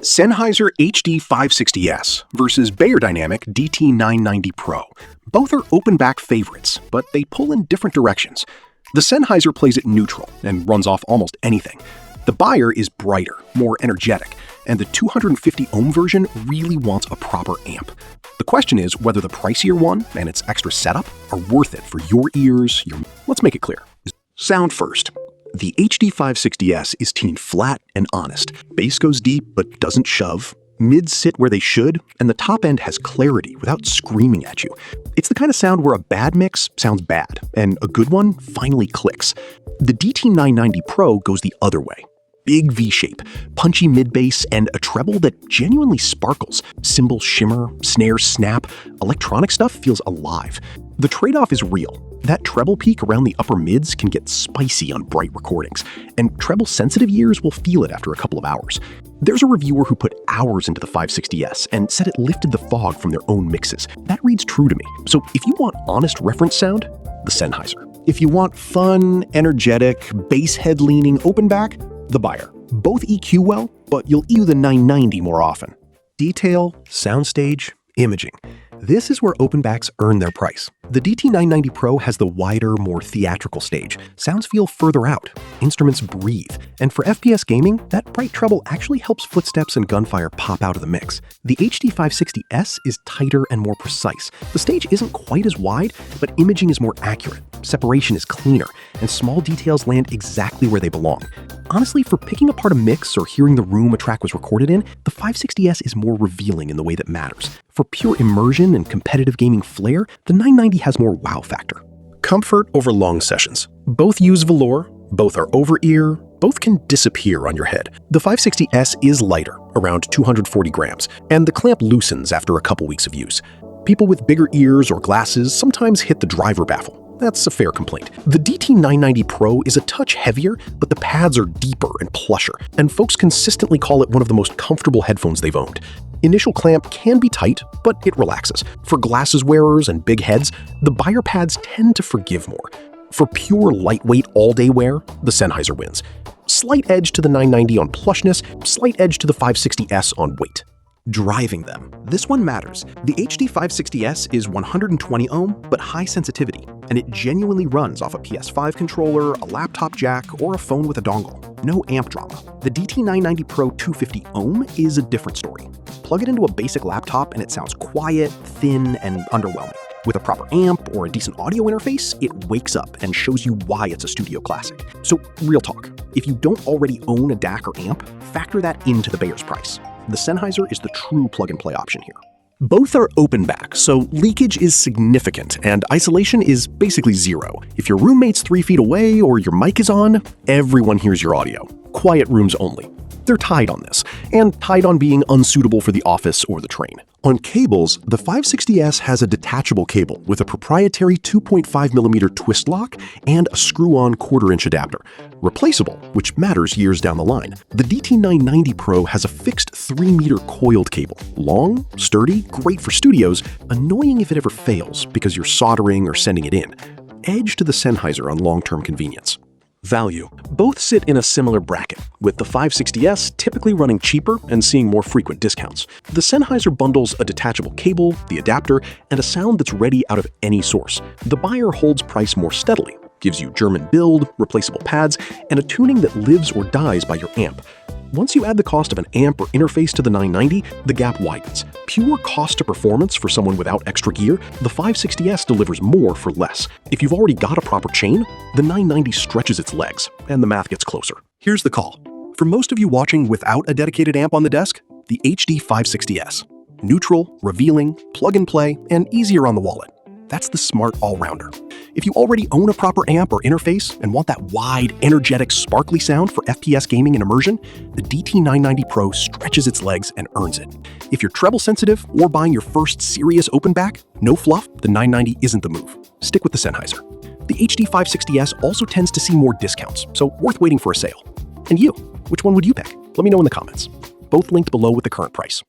Sennheiser HD560S versus Beyerdynamic DT990 Pro. Both are open-back favorites, but they pull in different directions. The Sennheiser plays it neutral and runs off almost anything. The Beyer is brighter, more energetic, and the 250 ohm version really wants a proper amp. The question is whether the pricier one and its extra setup are worth it for your ears, Let's make it clear. Sound first. The HD560S is tuned flat and honest. Bass goes deep but doesn't shove. Mids sit where they should, and the top end has clarity without screaming at you. It's the kind of sound where a bad mix sounds bad, and a good one finally clicks. The DT990 Pro goes the other way. Big V-shape, punchy mid-bass, and a treble that genuinely sparkles. Cymbals shimmer, snares snap, electronic stuff feels alive. The trade-off is real. That treble peak around the upper mids can get spicy on bright recordings, and treble-sensitive ears will feel it after a couple of hours. There's a reviewer who put hours into the 560S and said it lifted the fog from their own mixes. That reads true to me. So if you want honest reference sound, the Sennheiser. If you want fun, energetic, bass head-leaning open back, the Beyer. Both EQ well, but you'll EQ the 990 more often. Detail, soundstage, imaging. This is where openbacks earn their price. The DT990 Pro has the wider, more theatrical stage. Sounds feel further out. Instruments breathe. And for FPS gaming, that bright treble actually helps footsteps and gunfire pop out of the mix. The HD560S is tighter and more precise. The stage isn't quite as wide, but imaging is more accurate. Separation is cleaner, and small details land exactly where they belong. Honestly, for picking apart a mix or hearing the room a track was recorded in, the 560S is more revealing in the way that matters. For pure immersion and competitive gaming flair, the 990 has more wow factor. Comfort over long sessions. Both use velour, both are over-ear, both can disappear on your head. The 560S is lighter, around 240 grams, and the clamp loosens after a couple weeks of use. People with bigger ears or glasses sometimes hit the driver baffle. That's a fair complaint. The DT990 Pro is a touch heavier, but the pads are deeper and plusher, and folks consistently call it one of the most comfortable headphones they've owned. Initial clamp can be tight, but it relaxes. For glasses wearers and big heads, the Beyer pads tend to forgive more. For pure lightweight all-day wear, the Sennheiser wins. Slight edge to the 990 on plushness, slight edge to the 560S on weight. Driving them. This one matters. The HD560S is 120 ohm, but high sensitivity, and it genuinely runs off a PS5 controller, a laptop jack, or a phone with a dongle. No amp drama. The DT990 Pro 250 ohm is a different story. Plug it into a basic laptop and it sounds quiet, thin, and underwhelming. With a proper amp or a decent audio interface, it wakes up and shows you why it's a studio classic. So, real talk. If you don't already own a DAC or amp, factor that into the Beyer's price. The Sennheiser is the true plug-and-play option here. Both are open back, so leakage is significant and isolation is basically zero. If your roommate's 3 feet away or your mic is on, everyone hears your audio. Quiet rooms only. They're tied on this, and tied on being unsuitable for the office or the train. On cables, the 560S has a detachable cable with a proprietary 2.5mm twist lock and a screw-on 1/4-inch adapter. Replaceable, which matters years down the line. The DT990 Pro has a fixed 3-meter coiled cable. Long, sturdy, great for studios, annoying if it ever fails because you're soldering or sending it in. Edge to the Sennheiser on long-term convenience. Value. Both sit in a similar bracket, with the 560S typically running cheaper and seeing more frequent discounts. The Sennheiser bundles a detachable cable, the adapter, and a sound that's ready out of any source. The Beyer holds price more steadily, gives you German build, replaceable pads, and a tuning that lives or dies by your amp. Once you add the cost of an amp or interface to the 990, the gap widens. Pure cost to performance for someone without extra gear, the 560S delivers more for less. If you've already got a proper chain, the 990 stretches its legs, and the math gets closer. Here's the call. For most of you watching without a dedicated amp on the desk, the HD560S. Neutral, revealing, plug and play, and easier on the wallet. That's the smart all-rounder. If you already own a proper amp or interface and want that wide, energetic, sparkly sound for FPS gaming and immersion, the DT990 Pro stretches its legs and earns it. If you're treble sensitive or buying your first serious open back, no fluff, the 990 isn't the move. Stick with the Sennheiser. The HD560S also tends to see more discounts, so worth waiting for a sale. And you, which one would you pick? Let me know in the comments. Both linked below with the current price.